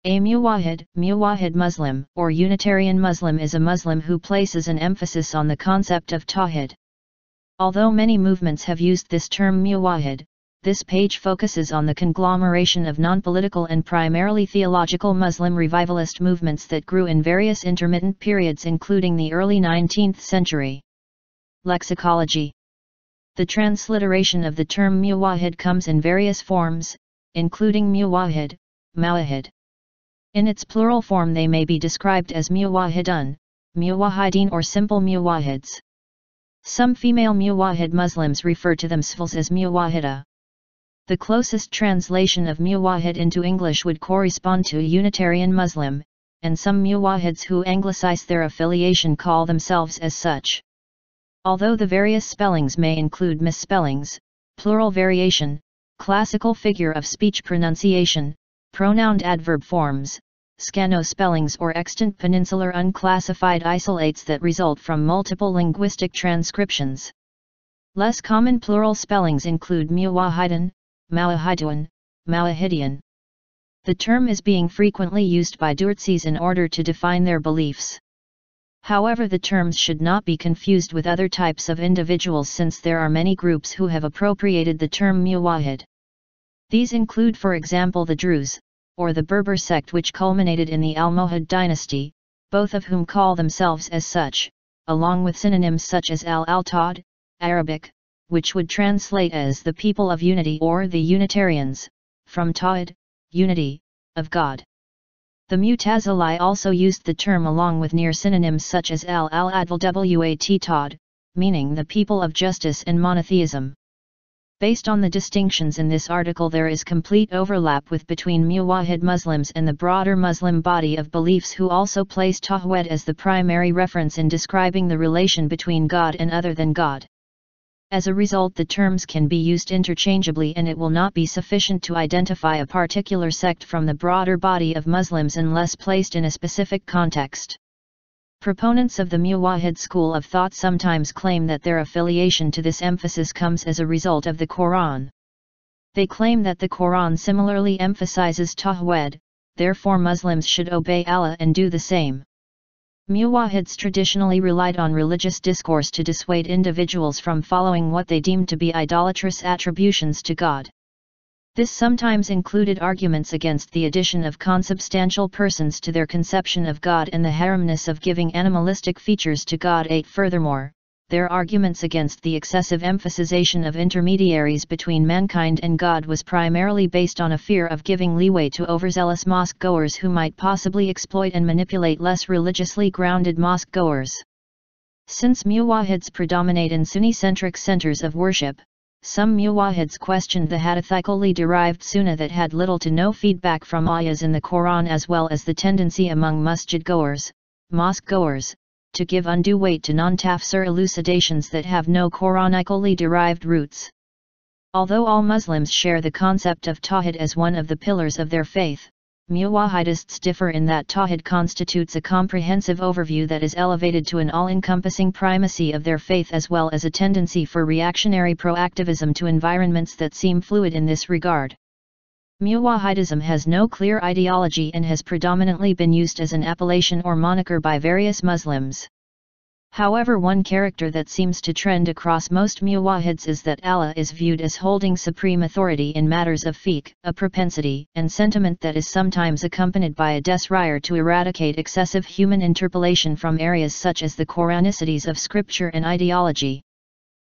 A Muwahhid Muslim, or Unitarian Muslim is a Muslim who places an emphasis on the concept of tawhid. Although many movements have used this term Muwahhid, this page focuses on the conglomeration of non-political and primarily theological Muslim revivalist movements that grew in various intermittent periods including the early 19th century. Lexicology. The transliteration of the term Muwahhid comes in various forms, including Muwahhid, Mowahhid. In its plural form they may be described as Muwahhidun, Muwahhideen or simple Muwahhids. Some female Muwahhid Muslims refer to themsevles as Muwahhidah. The closest translation of Muwahhid into English would correspond to Unitarian Muslim, and some Muwahhids who anglicise their affiliation call themselves as such. Although the various spellings may include misspellings, plural variation, classical figure of speech pronunciation, pronouned adverb forms, scanno spellings or extant peninsular unclassified isolates that result from multiple linguistic transcriptions. Less common plural spellings include Muwahhidun, Muwahhidun, Muwahhideen. The term is being frequently used by Durtsis in order to define their beliefs. However, the terms should not be confused with other types of individuals since there are many groups who have appropriated the term Muwahhid. These include, for example, the Druze, or the Berber sect which culminated in the Almohad dynasty, both of whom call themselves as such, along with synonyms such as al-Altad, Arabic, which would translate as the people of unity or the Unitarians, from tawhid, unity, of God. The Mu'tazili also used the term along with near synonyms such as al-Adl wat Tawd, meaning the people of justice and monotheism. Based on the distinctions in this article, there is complete overlap between Muwahhid Muslims and the broader Muslim body of beliefs who also place tawhid as the primary reference in describing the relation between God and other than God. As a result, the terms can be used interchangeably and it will not be sufficient to identify a particular sect from the broader body of Muslims unless placed in a specific context. Proponents of the Muwahhid school of thought sometimes claim that their affiliation to this emphasis comes as a result of the Quran. They claim that the Quran similarly emphasizes tawhid, therefore Muslims should obey Allah and do the same. Muwahhids traditionally relied on religious discourse to dissuade individuals from following what they deemed to be idolatrous attributions to God. This sometimes included arguments against the addition of consubstantial persons to their conception of God and the haramness of giving animalistic features to God. Furthermore, their arguments against the excessive emphasization of intermediaries between mankind and God was primarily based on a fear of giving leeway to overzealous mosque-goers who might possibly exploit and manipulate less religiously grounded mosque-goers. Since Muwahhids predominate in Sunni-centric centers of worship, some Muwahhids questioned the hadithically derived sunnah that had little to no feedback from ayahs in the Quran, as well as the tendency among masjid-goers, mosque-goers, to give undue weight to non-tafsir elucidations that have no Quranically derived roots. Although all Muslims share the concept of tawhid as one of the pillars of their faith, Muwahhidists differ in that tawhid constitutes a comprehensive overview that is elevated to an all-encompassing primacy of their faith, as well as a tendency for reactionary proactivism to environments that seem fluid in this regard. Muwahhidism has no clear ideology and has predominantly been used as an appellation or moniker by various Muslims. However, one character that seems to trend across most Muwahhids is that Allah is viewed as holding supreme authority in matters of fiqh, a propensity and sentiment that is sometimes accompanied by a desire to eradicate excessive human interpolation from areas such as the Qoranicities of scripture and ideology.